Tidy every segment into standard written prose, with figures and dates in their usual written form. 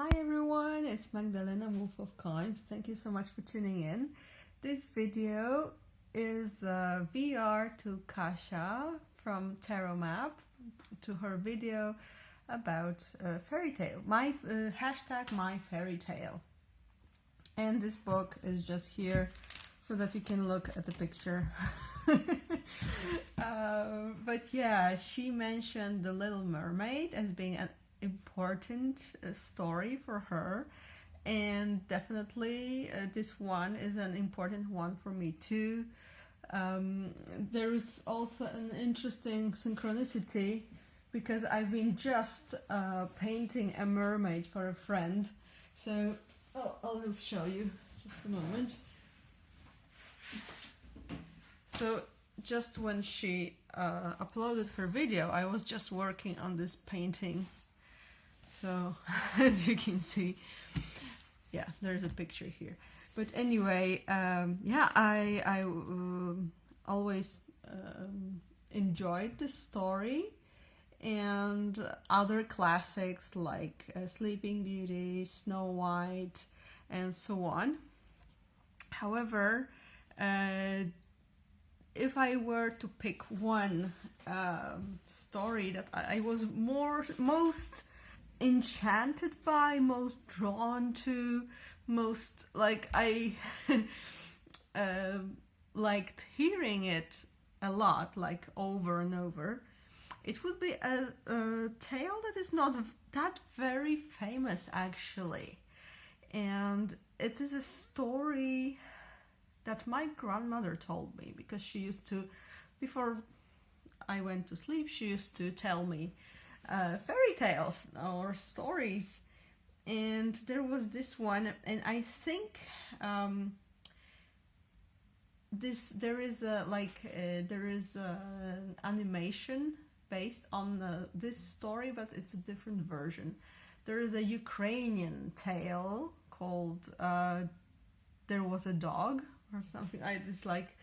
Hi everyone, it's Magdalena Wolf of Coins. Thank you so much for tuning in. This video is VR to Kasia from Tarot Map to her video about fairy tale. Hashtag my fairy tale. And this book is just here so that you can look at the picture. But yeah, she mentioned The Little Mermaid as being an important story for her, and definitely this one is an important one for me too. There is also an interesting synchronicity because I've been just painting a mermaid for a friend, so I'll just show you just a moment. So just when she uploaded her video, I was just working on this painting. So as you can see, yeah, there's a picture here. But anyway, yeah, I always enjoyed the story and other classics like Sleeping Beauty, Snow White, and so on. However, if I were to pick one story that I was most enchanted by, most drawn to, most like I liked hearing it a lot, like over and over, it would be a tale that is not that very famous actually, and it is a story that my grandmother told me, because she used to, before I went to sleep, she used to tell me fairy tales or stories, and there was this one, and I think there is an animation based on this story, but it's a different version. There is a Ukrainian tale called There Was a Dog or something. I just like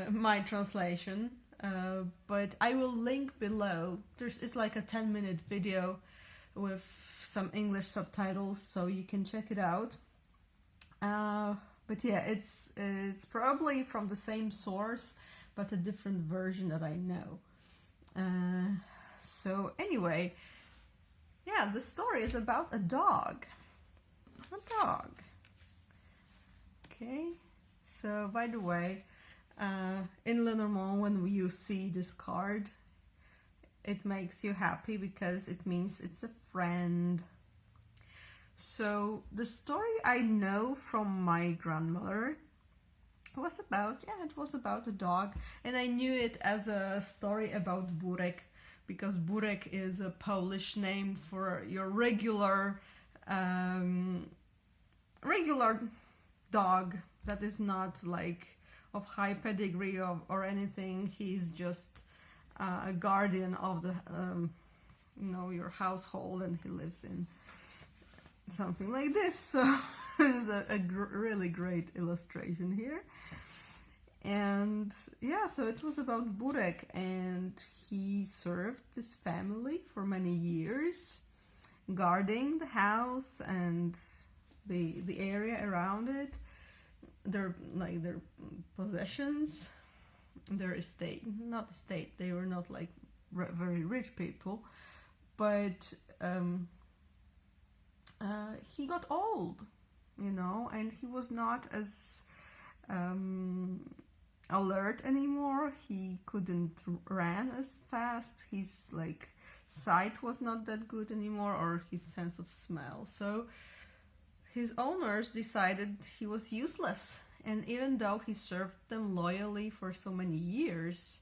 my translation. But I will link below. It's like a 10-minute video with some English subtitles, so you can check it out. But yeah, it's probably from the same source, but a different version that I know. So anyway, yeah, the story is about a dog. A dog. Okay. So by the way, in Lenormand, when you see this card, it makes you happy because it means it's a friend. So the story I know from my grandmother was about, it was about a dog, and I knew it as a story about Burek, because Burek is a Polish name for your regular dog that is not like of high pedigree or anything. He's just a guardian of the your household, and he lives in something like this. So this is a really great illustration here. And yeah, so it was about Burek, and he served this family for many years, guarding the house and the area around it, their possessions, their estate. Not estate, they were not like very rich people, but he got old, and he was not as alert anymore. He couldn't run as fast. His sight was not that good anymore, or his sense of smell. So his owners decided he was useless, and even though he served them loyally for so many years,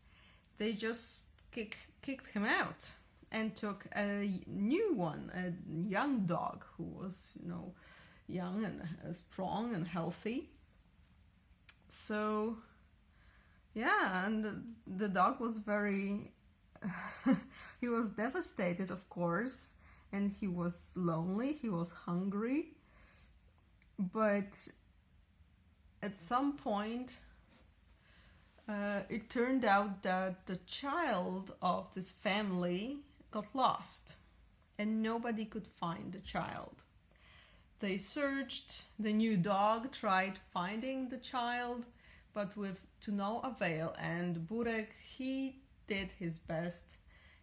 they just kicked him out and took a new one, a young dog who was, young and strong and healthy. So yeah, and the dog was very he was devastated, of course, and he was lonely, he was hungry. But at some point, it turned out that the child of this family got lost, and nobody could find the child. They searched. The new dog tried finding the child, but to no avail. And Burek, he did his best,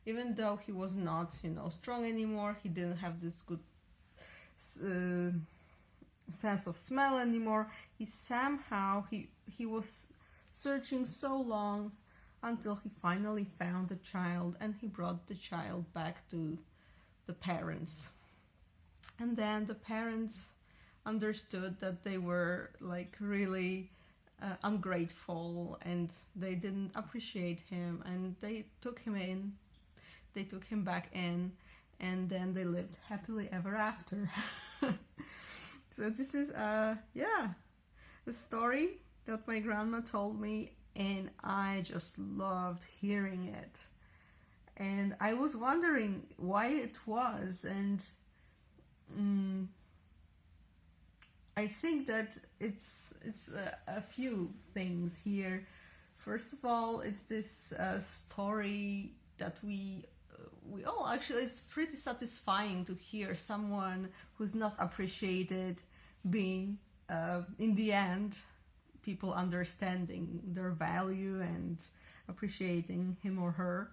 even though he was not, strong anymore. He didn't have this good sense of smell anymore. He was searching so long until he finally found the child, and he brought the child back to the parents. And then the parents understood that they were like really ungrateful, and they didn't appreciate him, and they took him back in, and then they lived happily ever after. So this is the story that my grandma told me, and I just loved hearing it. And I was wondering why it was, and I think that it's a few things here. First of all, it's this story that we all actually, it's pretty satisfying to hear someone who's not appreciated being in the end, people understanding their value and appreciating him or her.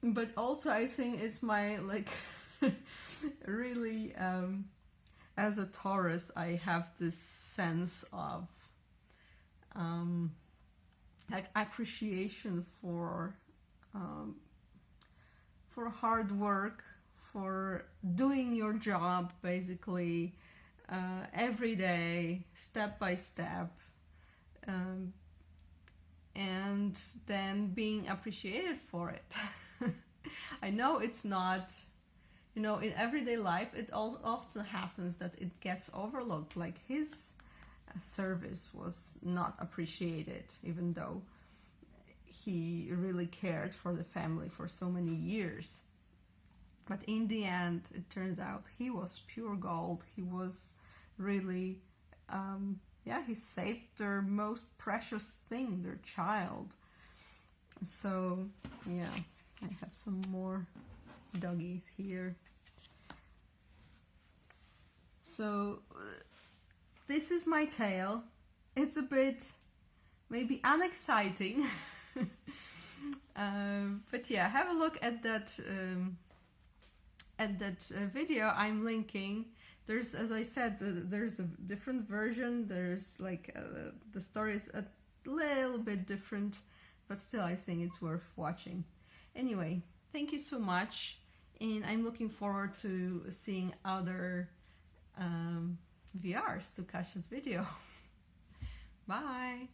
But also I think it's my really as a Taurus, I have this sense of appreciation for hard work, for doing your job basically every day, step by step, and then being appreciated for it. I know it's not, in everyday life, it often happens that it gets overlooked, like his service was not appreciated, even though he really cared for the family for so many years. But in the end, it turns out he was pure gold. He was really, he saved their most precious thing, their child. So, yeah, I have some more doggies here. So this is my tale. It's a bit maybe unexciting, but yeah, have a look at that video I'm linking. There's, as I said, there's a different version. There's the story is a little bit different, but still I think it's worth watching. Anyway, thank you so much, and I'm looking forward to seeing other VRs to Kasia's video. Bye!